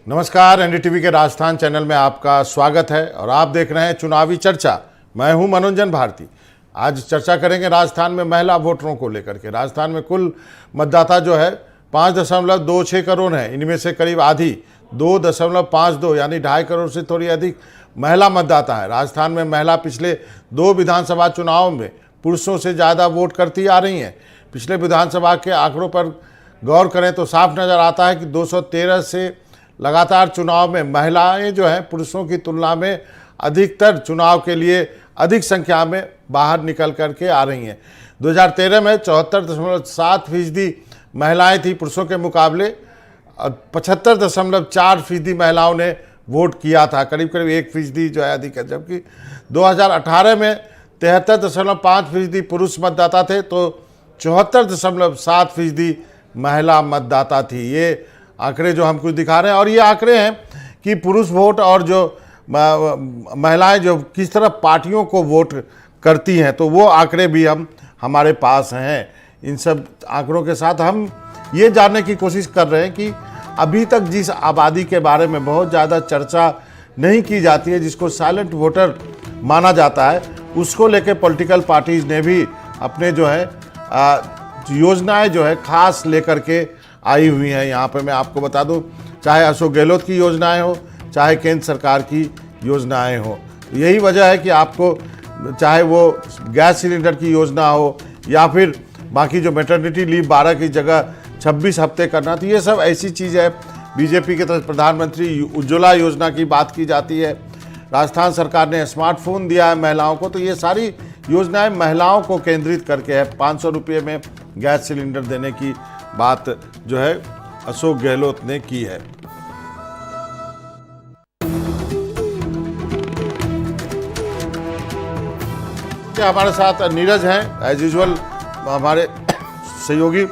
नमस्कार, एनडीटीवी के राजस्थान चैनल में आपका स्वागत है और आप देख रहे हैं चुनावी चर्चा। मैं हूं मनोरंजन भारती। आज चर्चा करेंगे राजस्थान में महिला वोटरों को लेकर के। राजस्थान में कुल मतदाता जो है 5.26 करोड़ हैं। इनमें से करीब आधी 2.52 यानी 2.5 करोड़ से थोड़ी अधिक महिला मतदाता है। राजस्थान में महिला पिछले 2 विधानसभा चुनावों में पुरुषों से ज़्यादा वोट करती आ रही हैं। पिछले विधानसभा के आंकड़ों पर गौर करें तो साफ नज़र आता है कि 213 से लगातार चुनाव में महिलाएं जो हैं पुरुषों की तुलना में अधिकतर चुनाव के लिए अधिक संख्या में बाहर निकल करके आ रही हैं। 2013 में 74.7% महिलाएं थी पुरुषों के मुकाबले, 75.4% महिलाओं ने वोट किया था, करीब करीब 1% जो है अधिक है। जबकि 2018 में 73.5% पुरुष मतदाता थे तो 74.7% महिला मतदाता थी। ये आंकड़े जो हम कुछ दिखा रहे हैं, और ये आंकड़े हैं कि पुरुष वोट और जो महिलाएं जो किस तरह पार्टियों को वोट करती हैं, तो वो आंकड़े भी हमारे पास हैं। इन सब आंकड़ों के साथ हम ये जानने की कोशिश कर रहे हैं कि अभी तक जिस आबादी के बारे में बहुत ज़्यादा चर्चा नहीं की जाती है, जिसको साइलेंट वोटर माना जाता है, उसको लेकर पॉलिटिकल पार्टीज़ ने भी अपने जो है योजनाएं जो है खास लेकर के आई हुई हैं। यहाँ पे मैं आपको बता दूं, चाहे अशोक गहलोत की योजनाएं हो, चाहे केंद्र सरकार की योजनाएं हो, यही वजह है कि आपको चाहे वो गैस सिलेंडर की योजना हो या फिर बाकी जो मैटरनिटी लीव 12 की जगह 26 हफ्ते करना, तो ये सब ऐसी चीज़ है। बीजेपी के तरफ प्रधानमंत्री उज्ज्वला योजना की बात की जाती है। राजस्थान सरकार ने स्मार्टफोन दिया है महिलाओं को, तो ये सारी योजनाएं महिलाओं को केंद्रित करके है। 500 रुपये में गैस सिलेंडर देने की बात जो है अशोक गहलोत ने की है। हमारे साथ नीरज हैं, एज यूजुअल हमारे सहयोगी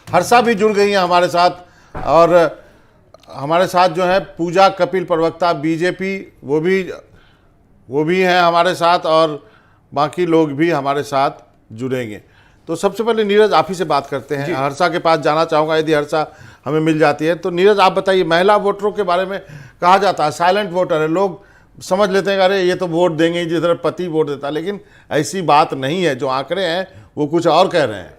हर्षा भी जुड़ गई हैं हमारे साथ, और हमारे साथ जो है पूजा कपिल, प्रवक्ता बीजेपी, वो भी हैं हमारे साथ, और बाकी लोग भी हमारे साथ जुड़ेंगे। तो सबसे पहले नीरज आप ही से बात करते हैं। हर्षा के पास जाना चाहूँगा, यदि हर्षा हमें मिल जाती है। तो नीरज आप बताइए, महिला वोटरों के बारे में कहा जाता है साइलेंट वोटर है, लोग समझ लेते हैं अरे ये तो वोट देंगे जिस तरह पति वोट देता है, लेकिन ऐसी बात नहीं है। जो आंकड़े हैं वो कुछ और कह रहे हैं।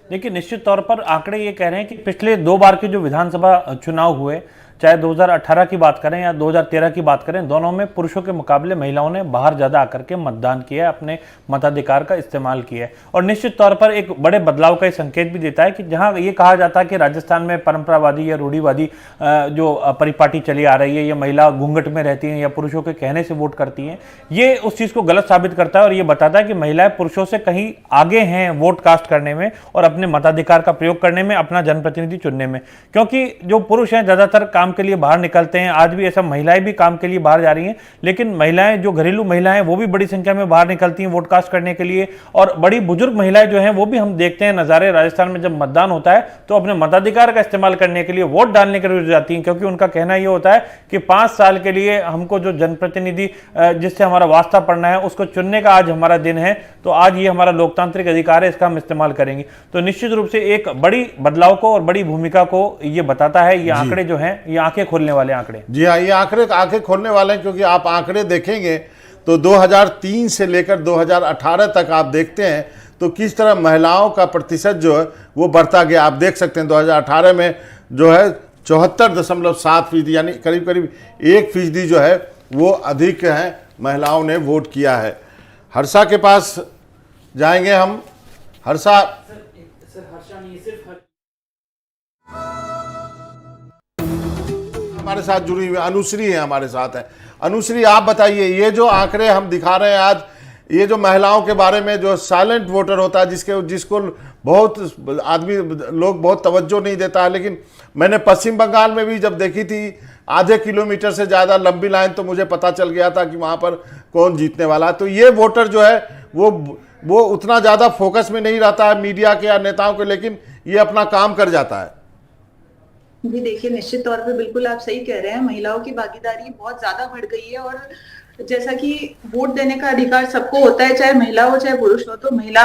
देखिए, निश्चित तौर पर आंकड़े ये कह रहे हैं कि पिछले 2 बार के जो विधानसभा चुनाव हुए, चाहे 2018 की बात करें या 2013 की बात करें, दोनों में पुरुषों के मुकाबले महिलाओं ने बाहर ज़्यादा आकर के मतदान किया है, अपने मताधिकार का इस्तेमाल किया है। और निश्चित तौर पर एक बड़े बदलाव का संकेत भी देता है कि जहां ये कहा जाता है कि राजस्थान में परंपरावादी या रूढ़िवादी जो परिपाटी चली आ रही है, ये महिला घूंघट में रहती हैं या पुरुषों के कहने से वोट करती हैं, ये उस चीज़ को गलत साबित करता है और ये बताता है कि महिलाएं पुरुषों से कहीं आगे हैं वोट कास्ट करने में और अपने मताधिकार का प्रयोग करने में, अपना जनप्रतिनिधि चुनने में। क्योंकि जो पुरुष हैं ज़्यादातर काम के लिए बाहर निकलते हैं, आज भी ऐसा महिलाएं भी काम के लिए बाहर जा रही हैं, लेकिन महिलाएं जो घरेलू महिलाएं वो भी बड़ी संख्या में बाहर निकलती हैं वोट कास्ट करने के लिए। और बड़ी बुजुर्ग महिलाएं जो हैं वो भी हम देखते हैं नज़ारे, राजस्थान में जब मतदान होता है तो अपने मताधिकार का इस्तेमाल करने के लिए वोट डालने के लिए जाती हैं, क्योंकि उनका कहना यह होता है कि 5 साल के लिए हमको जो जनप्रतिनिधि जिससे हमारा वास्ता पड़ना है उसको चुनने का आज हमारा दिन है, तो आज ये हमारा लोकतांत्रिक अधिकार है, इसका हम इस्तेमाल करेंगे। तो निश्चित रूप से एक बड़ी बदलाव को और बड़ी भूमिका को ये बताता है। ये आंकड़े जो हैं ये आंखें खोलने वाले आंकड़े। जी हाँ, ये आंकड़े आंखें खोलने वाले हैं, क्योंकि आप आंकड़े देखेंगे तो 2003 से लेकर 2018 तक आप देखते हैं तो किस तरह महिलाओं का प्रतिशत जो है वो बढ़ता गया। आप देख सकते हैं 2018 में जो है 74.7% यानी करीब करीब 1% जो है वो अधिक है महिलाओं ने वोट किया है। हर्षा के पास जाएंगे हम। हर्षा हमारे साथ जुड़ी हुई अनुश्री है, हमारे साथ है। अनुश्री आप बताइए, ये जो आंकड़े हम दिखा रहे हैं आज, ये जो महिलाओं के बारे में जो साइलेंट वोटर होता है, जिसको बहुत आदमी लोग बहुत तवज्जो नहीं देता है, लेकिन मैंने पश्चिम बंगाल में भी जब देखी थी आधे किलोमीटर से ज़्यादा लंबी लाइन, तो मुझे पता चल गया था कि वहाँ पर कौन जीतने वाला है। तो ये वोटर जो है वो उतना ज़्यादा फोकस में नहीं रहता है मीडिया के या नेताओं के, लेकिन ये अपना काम कर जाता है। जी देखिए, निश्चित तौर पे बिल्कुल आप सही कह रहे हैं, महिलाओं की भागीदारी बहुत ज्यादा बढ़ गई है। और जैसा कि वोट देने का अधिकार सबको होता है, चाहे महिला हो चाहे पुरुष हो, तो महिला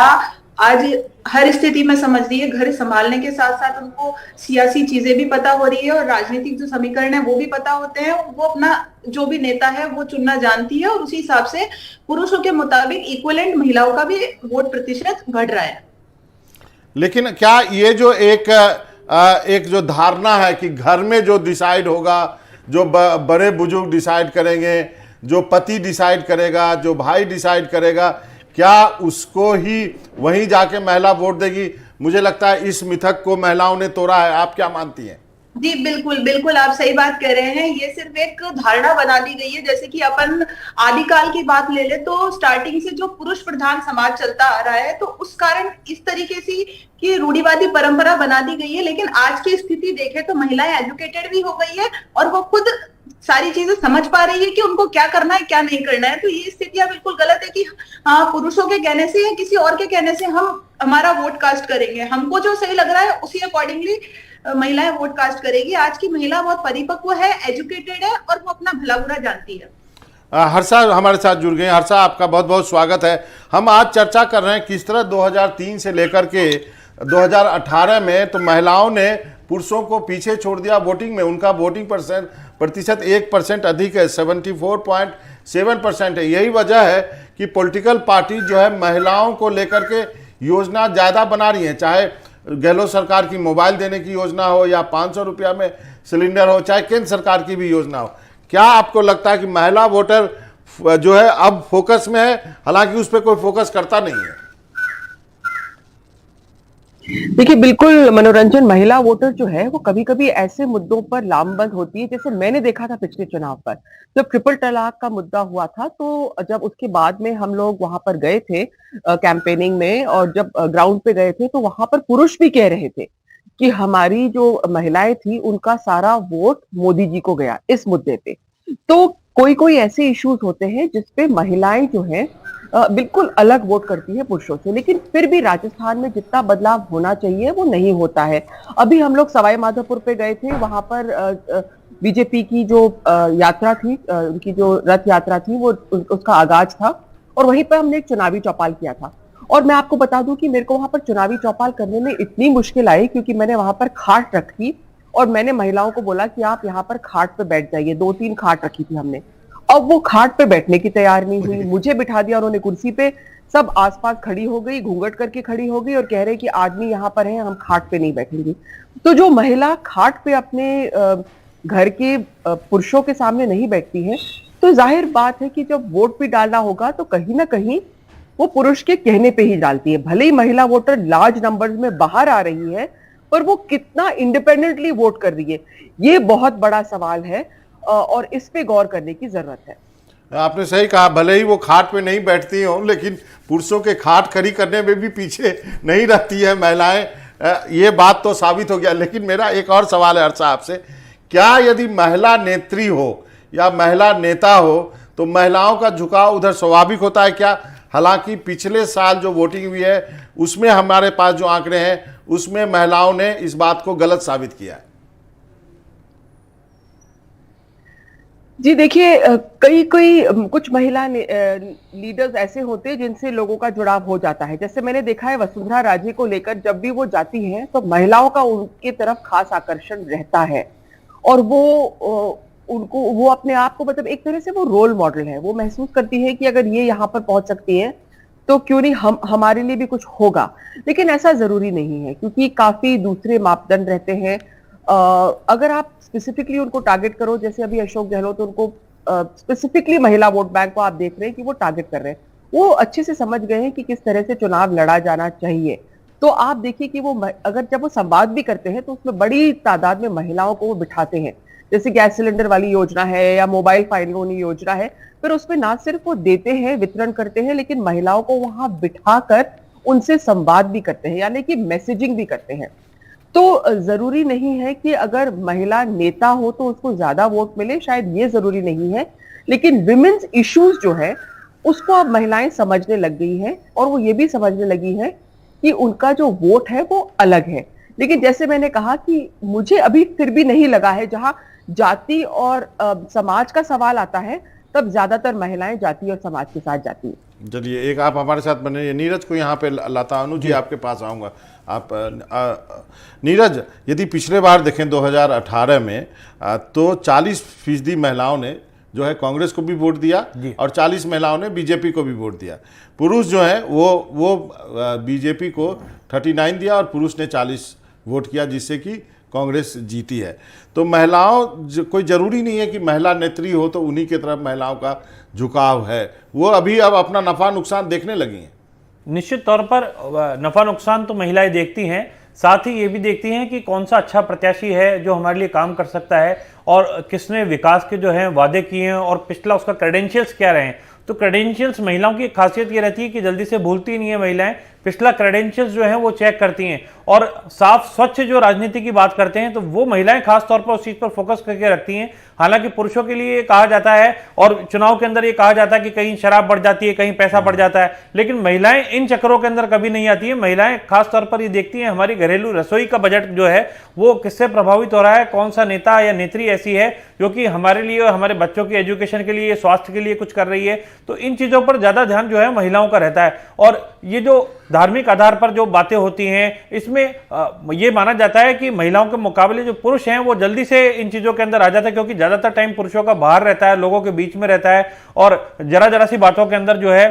आज हर स्थिति में समझ रही है, घर संभालने के साथ साथ उनको सियासी चीजें भी पता हो रही है और राजनीतिक जो समीकरण है वो भी पता होते हैं। वो अपना जो भी नेता है वो चुनना जानती है और उसी हिसाब से पुरुषों के मुताबिक इक्विवेलेंट महिलाओं का भी वोट प्रतिशत बढ़ रहा है। लेकिन क्या ये जो एक जो धारणा है कि घर में जो डिसाइड होगा, जो बड़े बुजुर्ग डिसाइड करेंगे, जो पति डिसाइड करेगा, जो भाई डिसाइड करेगा, क्या उसको ही वहीं जाके महिला वोट देगी? मुझे लगता है इस मिथक को महिलाओं ने तोड़ा है। आप क्या मानती हैं? जी बिल्कुल बिल्कुल, आप सही बात कह रहे हैं। ये सिर्फ एक धारणा बना दी गई है। जैसे कि अपन आदिकाल की बात ले ले तो स्टार्टिंग से जो पुरुष प्रधान समाज चलता आ रहा है, तो उस कारण इस तरीके से की रूढ़िवादी परंपरा बना दी गई है। लेकिन आज की स्थिति देखें तो महिलाएं एजुकेटेड भी हो गई है और वो खुद सारी चीजें समझ पा रही है कि उनको क्या करना है क्या नहीं करना है। तो ये स्थितियां बिल्कुल गलत है कि हाँ, पुरुषों के कहने से या किसी और के कहने से हम हमारा वोट कास्ट करेंगे, हमको जो सही लग रहा है उसी अकॉर्डिंगली महिलाएं वोट कास्ट करेगी। आज की महिला बहुत परिपक्व है, एजुकेटेड है और वो अपना भला बुरा जानती है। हर्षा हमारे साथ जुड़ गए। हर्षा, आपका बहुत बहुत स्वागत है। हम आज चर्चा कर रहे हैं किस तरह 2003 से लेकर के 2018 में तो महिलाओं ने पुरुषों को पीछे छोड़ दिया वोटिंग में। उनका वोटिंग प्रतिशत 1% अधिक है, 74.7% है। यही वजह है कि पॉलिटिकल पार्टी जो है महिलाओं को लेकर के योजना ज़्यादा बना रही हैं, चाहे गहलोत सरकार की मोबाइल देने की योजना हो या 500 रुपया में सिलेंडर हो, चाहे केंद्र सरकार की भी योजना हो। क्या आपको लगता है कि महिला वोटर जो है अब फोकस में है, हालांकि उस पर कोई फोकस करता नहीं है? देखिए, बिल्कुल मनोरंजन, महिला वोटर जो है वो कभी कभी ऐसे मुद्दों पर लामबंद होती है, जैसे मैंने देखा था पिछले चुनाव पर जब ट्रिपल तलाक का मुद्दा हुआ था। तो जब उसके बाद में हम लोग वहां पर गए थे कैंपेनिंग में, और जब ग्राउंड पे गए थे तो वहां पर पुरुष भी कह रहे थे कि हमारी जो महिलाएं थी उनका सारा वोट मोदी जी को गया इस मुद्दे पे। तो कोई कोई ऐसे इश्यूज होते हैं जिसपे महिलाएं जो है बिल्कुल अलग वोट करती है पुरुषों से, लेकिन फिर भी राजस्थान में जितना बदलाव होना चाहिए वो नहीं होता है। अभी हम लोग सवाई माधोपुर पे गए थे, वहां पर बीजेपी की जो यात्रा थी, उनकी जो रथ यात्रा थी, वो उसका आगाज था और वहीं पर हमने एक चुनावी चौपाल किया था। और मैं आपको बता दूं कि मेरे को वहां पर चुनावी चौपाल करने में इतनी मुश्किल आई, क्योंकि मैंने वहां पर खाट रखी और मैंने महिलाओं को बोला कि आप यहाँ पर खाट पे बैठ जाइए। 2-3 खाट रखी थी हमने। अब वो खाट पे बैठने की तैयार नहीं हुई, मुझे बिठा दिया उन्होंने कुर्सी पे। सब आसपास खड़ी हो गई, घूंघट करके खड़ी हो गई और कह रहे कि आदमी यहाँ पर है, हम खाट पे नहीं बैठेंगे। तो जो महिला खाट पे अपने घर के पुरुषों के सामने नहीं बैठती है, तो जाहिर बात है कि जब वोट भी डालना होगा तो कहीं ना कहीं वो पुरुष के कहने पे ही डालती है। भले ही महिला वोटर लार्ज नंबर्स में बाहर आ रही है, पर वो कितना इंडिपेंडेंटली वोट कर रही है, ये बहुत बड़ा सवाल है और इस पे गौर करने की जरूरत है। आपने सही कहा, भले ही वो खाट पे नहीं बैठती हो, लेकिन पुरुषों के खाट खड़ी करने में भी पीछे नहीं रहती है महिलाएं। ये बात तो साबित हो गया। लेकिन मेरा एक और सवाल है हर्षा आपसे, क्या यदि महिला नेत्री हो या महिला नेता हो तो महिलाओं का झुकाव उधर स्वाभाविक होता है क्या? हालांकि पिछले साल जो वोटिंग हुई है उसमें हमारे पास जो आंकड़े हैं उसमें महिलाओं ने इस बात को गलत साबित किया है। जी देखिए, कुछ महिला लीडर्स ऐसे होते हैं जिनसे लोगों का जुड़ाव हो जाता है। जैसे मैंने देखा है वसुंधरा राजे को लेकर, जब भी वो जाती हैं तो महिलाओं का उनकी तरफ खास आकर्षण रहता है और वो अपने आप को, मतलब एक तरह से वो रोल मॉडल है। वो महसूस करती है कि अगर ये यहाँ पर पहुंच सकती है तो क्यों नहीं हमारे लिए भी कुछ होगा। लेकिन ऐसा जरूरी नहीं है, क्योंकि काफी दूसरे मापदंड रहते हैं। अगर आप स्पेसिफिकली उनको टारगेट करो, जैसे अभी अशोक गहलोत, उनको स्पेसिफिकली महिला वोट बैंक को आप देख रहे हैं कि वो टारगेट कर रहे हैं। वो अच्छे से समझ गए हैं कि किस तरह से चुनाव लड़ा जाना चाहिए। तो आप देखिए कि वो अगर जब वो संवाद भी करते हैं तो उसमें बड़ी तादाद में महिलाओं को वो बिठाते हैं। जैसे गैस सिलेंडर वाली योजना है या मोबाइल फाइन लोन योजना है, फिर उसमें ना सिर्फ वो देते हैं, वितरण करते हैं, लेकिन महिलाओं को वहां बिठाकर उनसे संवाद भी करते हैं, यानी कि मैसेजिंग भी करते हैं। तो जरूरी नहीं है कि अगर महिला नेता हो तो उसको ज्यादा वोट मिले, शायद ये जरूरी नहीं है। लेकिन विमेन्स इश्यूज जो है उसको अब महिलाएं समझने लग गई हैं और वो ये भी समझने लगी है कि उनका जो वोट है वो अलग है। लेकिन जैसे मैंने कहा कि मुझे अभी फिर भी नहीं लगा है, जहां जाति और समाज का सवाल आता है तब ज्यादातर महिलाएं जाति और समाज के साथ जाती है। चलिए, एक आप हमारे साथ बने, नीरज को यहाँ पे लाता हूँ जी, आपके पास आऊँगा। आप नीरज, यदि पिछले बार देखें 2018 में तो 40% महिलाओं ने जो है कांग्रेस को भी वोट दिया और 40 महिलाओं ने बीजेपी को भी वोट दिया। पुरुष जो है वो बीजेपी को 39 दिया और पुरुष ने 40 वोट किया, जिससे कि कांग्रेस जीती है। तो महिलाओं, कोई ज़रूरी नहीं है कि महिला नेत्री हो तो उन्हीं की तरफ महिलाओं का झुकाव है, वो अभी अब अपना नफ़ा नुकसान देखने लगी हैं। निश्चित तौर पर नफा नुकसान तो महिलाएं देखती हैं, साथ ही ये भी देखती हैं कि कौन सा अच्छा प्रत्याशी है जो हमारे लिए काम कर सकता है और किसने विकास के जो हैं वादे किए हैं और पिछला उसका क्रेडेंशियल्स क्या रहे हैं। तो क्रेडेंशियल्स महिलाओं की खासियत ये रहती है कि जल्दी से भूलती नहीं है महिलाएं, पिछला क्रेडेंशियल्स जो है वो चेक करती हैं और साफ स्वच्छ जो राजनीति की बात करते हैं तो वो महिलाएं खास तौर पर उस चीज पर फोकस करके रखती हैं। हालांकि पुरुषों के लिए कहा जाता है और चुनाव के अंदर ये कहा जाता है कि कहीं शराब बढ़ जाती है, कहीं पैसा बढ़ जाता है, लेकिन महिलाएं इन चक्करों के अंदर कभी नहीं आती है। महिलाएं खास तौर पर ये देखती हैं हमारी घरेलू रसोई का बजट जो है वो किससे प्रभावित हो रहा है, कौन सा नेता या नेत्री ऐसी है जो कि हमारे लिए और हमारे बच्चों की एजुकेशन के लिए, स्वास्थ्य के लिए कुछ कर रही है। तो इन चीजों पर ज्यादा ध्यान जो है महिलाओं का रहता है। और ये जो धार्मिक आधार पर जो बातें होती हैं, इसमें ये माना जाता है कि महिलाओं के मुकाबले जो पुरुष हैं वो जल्दी से इन चीजों के अंदर आ जाते हैं, क्योंकि ज्यादातर टाइम पुरुषों का बाहर रहता है, लोगों के बीच में रहता है और जरा जरा सी बातों के अंदर जो है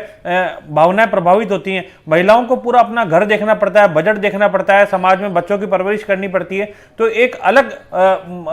भावनाएं प्रभावित होती हैं। महिलाओं को पूरा अपना घर देखना पड़ता है, बजट देखना पड़ता है, समाज में बच्चों की परवरिश करनी पड़ती है। तो एक अलग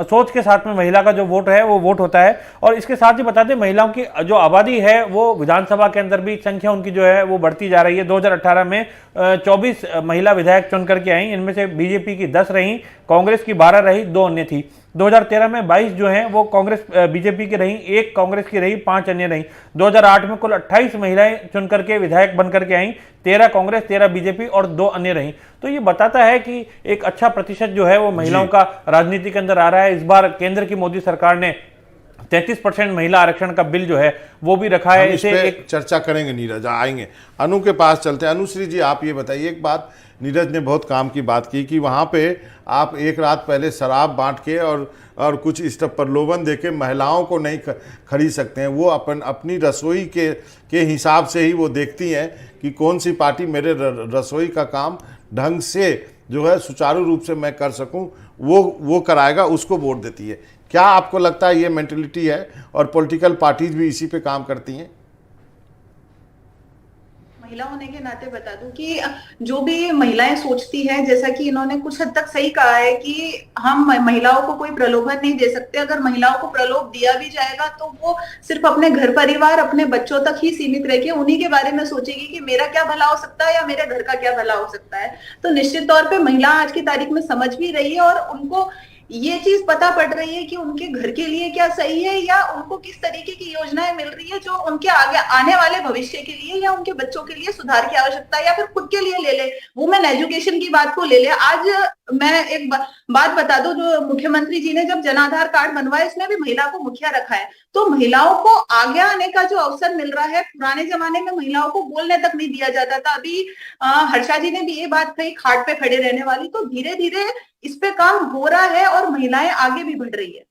सोच के साथ में महिला का जो वोट है वो वोट होता है। और इसके साथ ही बता दें, महिलाओं की जो आबादी है वो विधानसभा के अंदर भी संख्या उनकी जो है वो बढ़ती जा रही है। 2018 में 24 महिला विधायक चुन करके आई, इनमें से बीजेपी की 10 रही, कांग्रेस की 12 रही, 2 अन्य थी। 2013 में 22 जो हैं वो कांग्रेस बीजेपी की रही, 1 कांग्रेस की रही, 5 अन्य रही। 2008 में कुल 28 महिलाएं चुन करके विधायक बन करके आई, 13 कांग्रेस, 13 बीजेपी और 2 अन्य रही। तो ये बताता है कि एक अच्छा प्रतिशत जो है वो महिलाओं का राजनीति के अंदर आ रहा है। इस बार केंद्र की मोदी सरकार ने 33% महिला आरक्षण का बिल जो है वो भी रखा है। इसे एक चर्चा करेंगे, नीरज आएंगे। अनु के पास चलते हैं। अनुश्री जी, आप ये बताइए एक बात, नीरज ने बहुत काम की बात की कि वहाँ पे आप एक रात पहले शराब बांट के और कुछ इस तरह प्रलोभन देके महिलाओं को नहीं खरीद सकते हैं। वो अपनी रसोई के हिसाब से ही वो देखती हैं कि कौन सी पार्टी मेरे रसोई का काम ढंग से जो है सुचारू रूप से मैं कर सकूं, वो कराएगा, उसको वोट देती है। क्या आपको लगता है ये मेंटेलिटी है और पॉलिटिकल पार्टीज भी इसी पे काम करती हैं? महिला होने के नाते बता दूं कि जो भी महिलाएं सोचती हैं, जैसा कि इन्होंने कुछ हद तक सही कहा है कि हम महिलाओं को कोई प्रलोभन नहीं दे सकते। अगर महिलाओं को प्रलोभ दिया भी जाएगा तो वो सिर्फ अपने घर परिवार, अपने बच्चों तक ही सीमित रह के उन्हीं के बारे में सोचेगी कि मेरा क्या भला हो सकता है या मेरे घर का क्या भला हो सकता है। तो निश्चित तौर पर महिला आज की तारीख में समझ भी रही है और उनको ये चीज पता पड़ रही है कि उनके घर के लिए क्या सही है या उनको किस तरीके की योजनाएं मिल रही है जो उनके आगे आने वाले भविष्य के लिए या उनके बच्चों के लिए सुधार की आवश्यकता है या फिर खुद के लिए ले ले। वुमेन एजुकेशन की बात को ले ले। आज मैं एक बात बता दूं, जो मुख्यमंत्री जी ने जब जन आधार कार्ड बनवाया इसमें भी महिला को मुखिया रखा है। तो महिलाओं को आगे आने का जो अवसर मिल रहा है, पुराने जमाने में महिलाओं को बोलने तक नहीं दिया जाता था। अभी हर्षा जी ने भी ये बात कही, खाट पे खड़े रहने वाली। तो धीरे धीरे इस पे काम हो रहा है और महिलाएं आगे भी बढ़ रही है।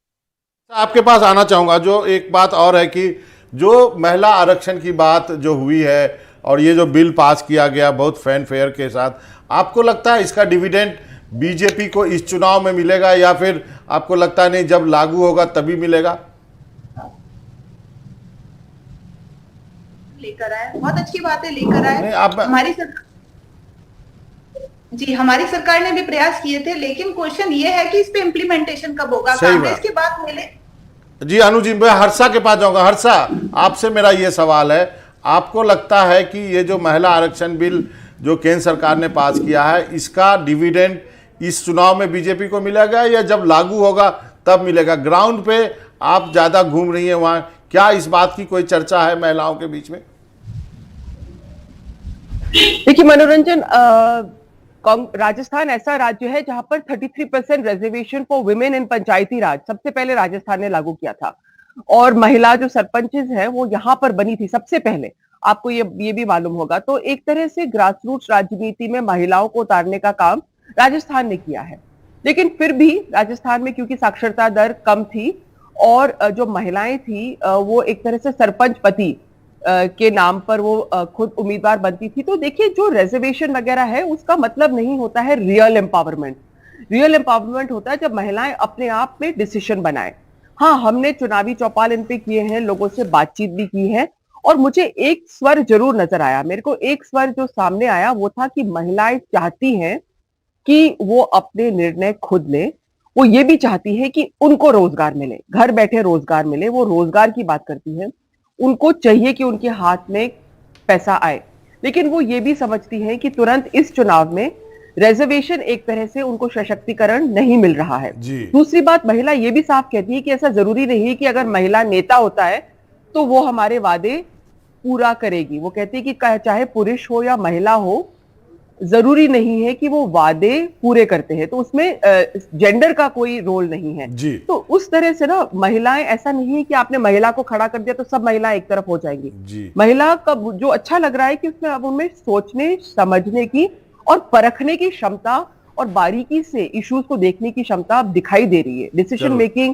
आपके पास आना चाहूंगा। जो एक बात और है कि जो महिला आरक्षण की बात जो हुई है और ये जो बिल पास किया गया बहुत फैन फेयर के साथ, आपको लगता है इसका डिविडेंड बीजेपी को इस चुनाव में मिलेगा या फिर आपको लगता है नहीं जब लागू होगा तभी मिलेगा? लेकर आए, बहुत अच्छी बात है, लेकर आए। हमारी सरकार ने भी प्रयास किए थे, लेकिन क्वेश्चन ये है कि इस पे इम्प्लीमेंटेशन कब होगा। कांग्रेस की बात ले। जी अनु जी, मैं हर्षा के पास जाऊंगा। हर्षा, आपसे मेरा ये सवाल है, आपको लगता है कि ये जो महिला आरक्षण बिल जो केंद्र सरकार ने पास किया है, इसका डिविडेंड इस चुनाव में बीजेपी को मिलेगा या जब लागू होगा तब मिलेगा? ग्राउंड पे आप ज्यादा घूम रही हैं, वहां क्या इस बात की कोई चर्चा है महिलाओं के बीच में? देखिए मनोरंजन, राजस्थान ऐसा राज्य है जहां पर 33% रिजर्वेशन फॉर वुमेन इन पंचायती राज सबसे पहले राजस्थान ने लागू किया था और महिला जो सरपंचेस है वो यहां पर बनी थी सबसे पहले। आपको ये भी मालूम होगा। तो एक तरह से ग्रासरूट्स राजनीति में महिलाओं को उतारने का काम राजस्थान ने किया है। लेकिन फिर भी राजस्थान में क्योंकि साक्षरता दर कम थी और जो महिलाएं थी वो एक तरह से सरपंच पति के नाम पर वो खुद उम्मीदवार बनती थी। तो देखिए, जो रिजर्वेशन वगैरह है उसका मतलब नहीं होता है रियल एम्पावरमेंट। रियल एम्पावरमेंट होता है जब महिलाएं अपने आप में डिसीजन बनाए। हाँ, हमने चुनावी चौपाल इन पे किए हैं, लोगों से बातचीत भी की है, और मुझे एक स्वर जरूर नजर आया। मेरे को एक स्वर जो सामने आया वो था कि महिलाएं चाहती हैं कि वो अपने निर्णय खुद लें। वो ये भी चाहती है कि उनको रोजगार मिले, घर बैठे रोजगार मिले। वो रोजगार की बात करती है। उनको चाहिए कि उनके हाथ में पैसा आए, लेकिन वो ये भी समझती है कि तुरंत इस चुनाव में रिजर्वेशन एक तरह से उनको सशक्तिकरण नहीं मिल रहा है। जी। दूसरी बात, महिला ये भी साफ कहती है कि ऐसा जरूरी नहीं है कि अगर महिला नेता होता है तो वो हमारे वादे पूरा करेगी। वो कहती है कि चाहे पुरुष हो या महिला हो, जरूरी नहीं है कि वो वादे पूरे करते हैं। तो उसमें जेंडर का कोई रोल नहीं है जी। तो उस तरह से ना, महिलाएं, ऐसा नहीं है कि आपने महिला को खड़ा कर दिया तो सब महिलाएं एक तरफ हो जाएंगी। जी। महिला का जो अच्छा लग रहा है कि उसमें अब उनमें सोचने समझने की और परखने की क्षमता और बारीकी से इश्यूज को देखने की क्षमता अब दिखाई दे रही है। डिसीजन मेकिंग,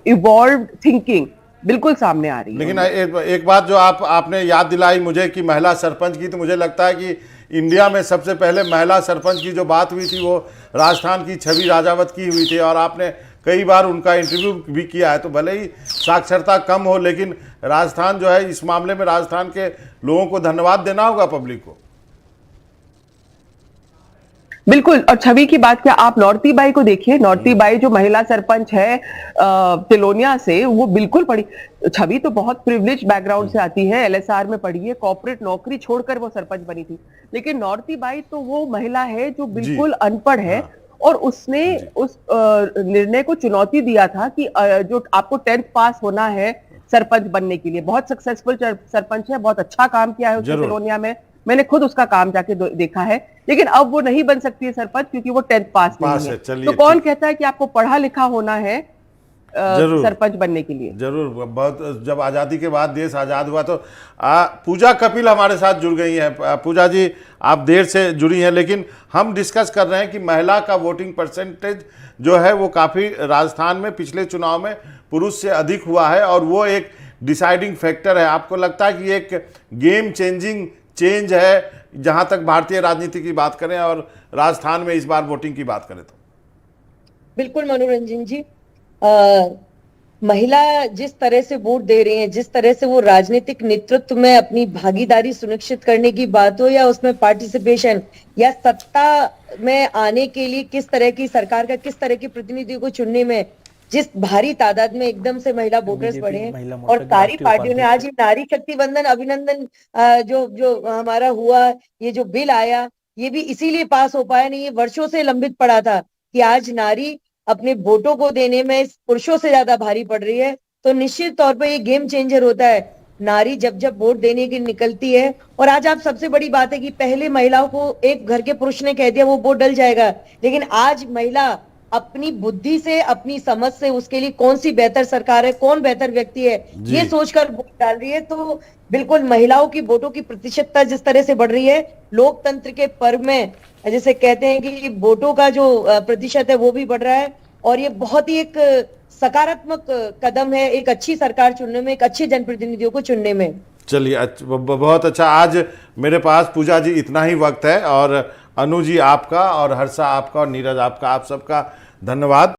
इवॉल्व थिंकिंग बिल्कुल सामने आ रही है। लेकिन एक बात जो आपने याद दिलाई मुझे कि महिला सरपंच की, तो मुझे लगता है कि इंडिया में सबसे पहले महिला सरपंच की जो बात हुई थी वो राजस्थान की छवि राजावत की हुई थी, और आपने कई बार उनका इंटरव्यू भी किया है। तो भले ही साक्षरता कम हो, लेकिन राजस्थान जो है, इस मामले में राजस्थान के लोगों को धन्यवाद देना होगा, पब्लिक को। बिल्कुल। और छवि की बात क्या, आप नौरती बाई को देखिए। नौरती बाई जो महिला सरपंच है तिलोनिया से, वो बिल्कुल पढ़ी। छवि तो बहुत प्रिविलेज बैकग्राउंड से आती है, एलएसआर में पढ़ी है, कॉर्पोरेट नौकरी छोड़कर वो सरपंच बनी थी। लेकिन नौरती बाई तो वो महिला है जो बिल्कुल अनपढ़ है, और उसने उस निर्णय को चुनौती दिया था कि जो आपको 10th पास होना है सरपंच बनने के लिए। बहुत सक्सेसफुल सरपंच है, बहुत अच्छा काम किया है उसने तिलोनिया में। मैंने खुद उसका काम जाके देखा है। लेकिन अब वो नहीं बन सकती है सरपंच क्योंकि वो 10th पास नहीं है। तो कौन कहता है कि आपको पढ़ा लिखा होना है सरपंच बनने के लिए? जरूर। बहुत, जब आज़ादी के बाद देश आज़ाद हुआ तो पूजा कपिल हमारे साथ जुड़ गई हैं। पूजा जी, आप देर से जुड़ी हैं, लेकिन हम डिस्कस कर रहे हैं कि महिला का वोटिंग परसेंटेज जो है वो काफ़ी राजस्थान में पिछले चुनाव में पुरुष से अधिक हुआ है, और वो एक डिसाइडिंग फैक्टर है। आपको लगता है कि एक गेम चेंजिंग चेंज है जहां तक भारतीय राजनीति की बात करें और राजस्थान में इस बार वोटिंग की बात करें तो? बिल्कुल मनोरंजन जी, महिला जिस तरह से वोट दे रही हैं, जिस तरह से वो राजनीतिक नेतृत्व में अपनी भागीदारी सुनिश्चित करने की बात हो, या उसमें पार्टिसिपेशन, या सत्ता में आने के लिए किस तरह की सरकार का किस तरह के प्रतिनिधियों को चुनने में जिस भारी तादाद में एकदम से महिला वोटर्स बढ़े हैं, और सारी पार्टियों ने आज ये नारी शक्ति बंधन अभिनंदन जो हमारा हुआ, ये जो बिल आया, ये भी इसीलिए पास हो पाया नहीं, ये वर्षों से लंबित पड़ा था कि आज नारी अपने वोटों को देने में पुरुषों से ज्यादा भारी पड़ रही है। तो निश्चित तौर पर ये गेम चेंजर होता है। नारी जब जब वोट देने की निकलती है, और आज आप सबसे बड़ी बात है कि पहले महिलाओं को एक घर के पुरुष ने कह दिया वो वोट डल जाएगा, लेकिन आज महिला अपनी बुद्धि से, अपनी समझ से उसके लिए कौन सी बेहतर सरकार है, कौन बेहतर व्यक्ति है, ये सोचकर वोट डाल रही है। तो बिल्कुल महिलाओं की वोटों की प्रतिशतता जिस तरह से बढ़ रही है, लोकतंत्र के पर्व में जैसे कहते हैं कि वोटों का जो प्रतिशत है वो भी बढ़ रहा है, और ये बहुत ही एक सकारात्मक कदम है एक अच्छी सरकार चुनने में, एक अच्छे जनप्रतिनिधियों को चुनने में। चलिए, बहुत अच्छा। आज मेरे पास पूजा जी इतना ही वक्त है, और अनु जी आपका, और हर्षा आपका, और नीरज आपका, आप सबका धन्यवाद।